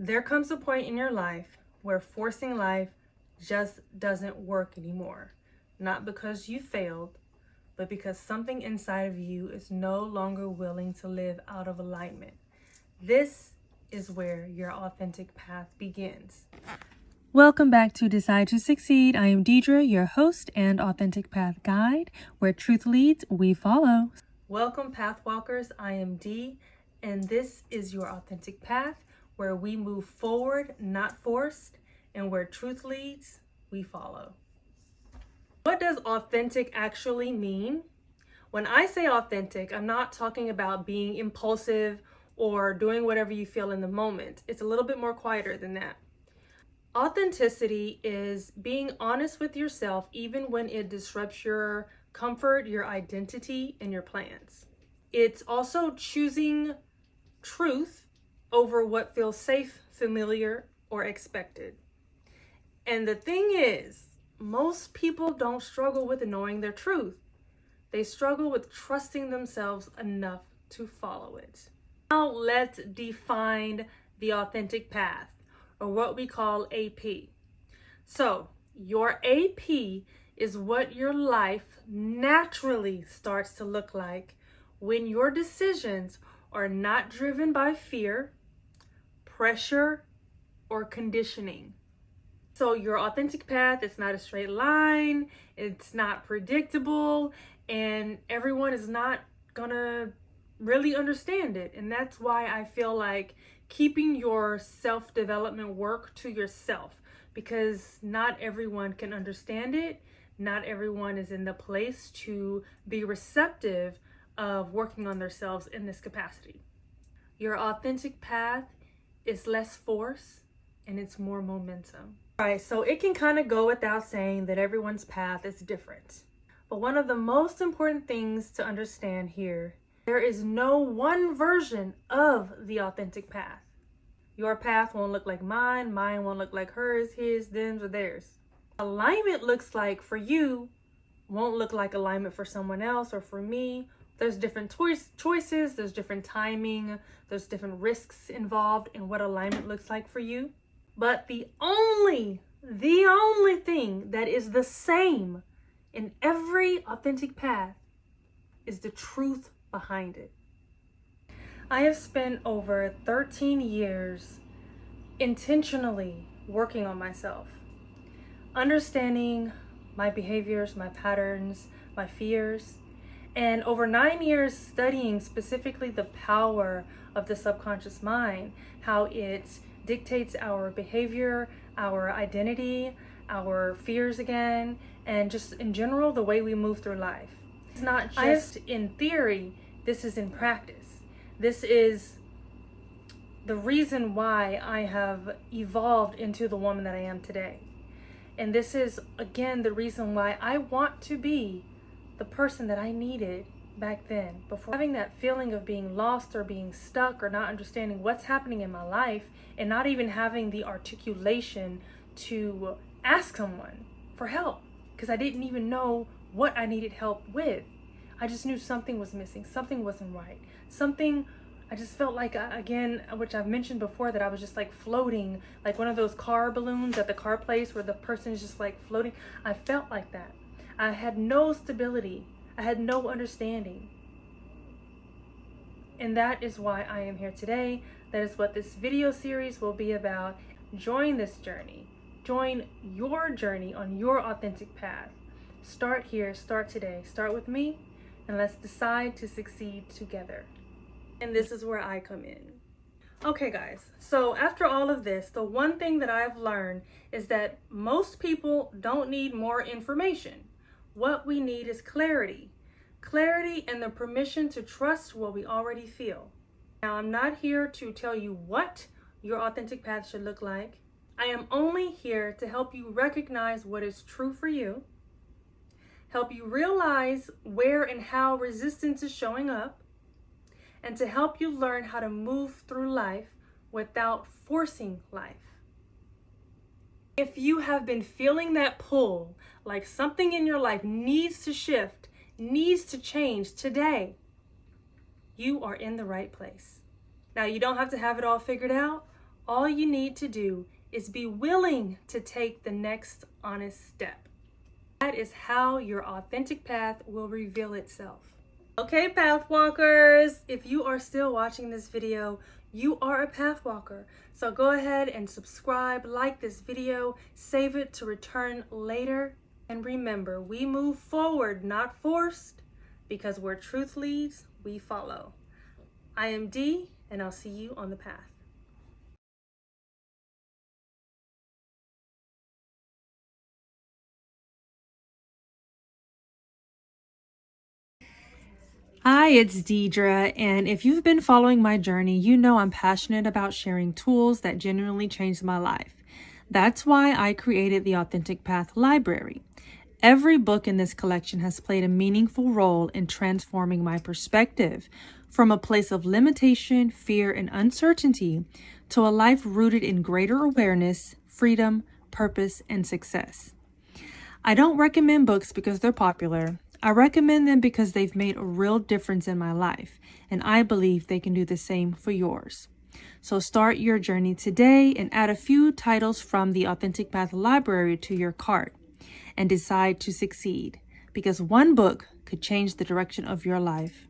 There comes a point in your life where forcing life just doesn't work anymore. Not because you failed, but because something inside of you is no longer willing to live out of alignment. This is where your authentic path begins. Welcome back to Decide to Succeed. I am Deidre, your host and authentic path guide. Where truth leads, we follow. Welcome, Pathwalkers. I am Dee, and this is your authentic path, where we move forward, not forced, and where truth leads, we follow. What does authentic actually mean? When I say authentic, I'm not talking about being impulsive or doing whatever you feel in the moment. It's a little bit more quieter than that. Authenticity is being honest with yourself even when it disrupts your comfort, your identity, and your plans. It's also choosing truth over what feels safe, familiar, or expected. And the thing is, most people don't struggle with knowing their truth. They struggle with trusting themselves enough to follow it. Now let's define the authentic path, or what we call AP. So your AP is what your life naturally starts to look like when your decisions are not driven by fear, pressure, or conditioning. So your authentic path is not a straight line, it's not predictable, and everyone is not gonna really understand it. And that's why I feel like keeping your self-development work to yourself, because not everyone can understand it. Not everyone is in the place to be receptive of working on themselves in this capacity. Your authentic path is less force and it's more momentum. All right, so it can kind of go without saying that everyone's path is different. But one of the most important things to understand here, there is no one version of the authentic path. Your path won't look like mine won't look like hers, his, them's, or theirs. Alignment looks like for you won't look like alignment for someone else or for me. There's different choices, there's different timing, there's different risks involved in what alignment looks like for you. But the only thing that is the same in every authentic path is the truth behind it. I have spent over 13 years intentionally working on myself, understanding my behaviors, my patterns, my fears, and over 9 years studying specifically the power of the subconscious mind, how it dictates our behavior, our identity, our fears again, and just in general, the way we move through life. It's not just in theory, this is in practice. This is the reason why I have evolved into the woman that I am today. And this is, again, the reason why I want to be the person that I needed back then. Before having that feeling of being lost or being stuck or not understanding what's happening in my life, and not even having the articulation to ask someone for help, because I didn't even know what I needed help with. I just knew something was missing, something wasn't right, I just felt like, again, which I've mentioned before, that I was just like floating, like one of those car balloons at the car place where the person is just like floating. I felt like that. I had no stability. I had no understanding. And that is why I am here today. That is what this video series will be about. Join this journey. Join your journey on your authentic path. Start here, start today. Start with me, and let's decide to succeed together. And this is where I come in. Okay, guys, so after all of this, the one thing that I've learned is that most people don't need more information. What we need is clarity. Clarity and the permission to trust what we already feel. Now, I'm not here to tell you what your authentic path should look like. I am only here to help you recognize what is true for you, help you realize where and how resistance is showing up, and to help you learn how to move through life without forcing life. If you have been feeling that pull, like something in your life needs to shift, needs to change today, you are in the right place. Now, you don't have to have it all figured out. All you need to do is be willing to take the next honest step. That is how your authentic path will reveal itself. Okay, pathwalkers, if you are still watching this video, you are a pathwalker. So go ahead and subscribe, like this video, save it to return later. And remember, we move forward, not forced, because where truth leads, we follow. I am Dee, and I'll see you on the path. Hi, it's Deidre, and if you've been following my journey, you know I'm passionate about sharing tools that genuinely changed my life. That's why I created the Authentic Path Library. Every book in this collection has played a meaningful role in transforming my perspective from a place of limitation, fear, and uncertainty to a life rooted in greater awareness, freedom, purpose, and success. I don't recommend books because they're popular. I recommend them because they've made a real difference in my life, and I believe they can do the same for yours. So start your journey today and add a few titles from the Authentic Path Library to your cart and decide to succeed, because one book could change the direction of your life.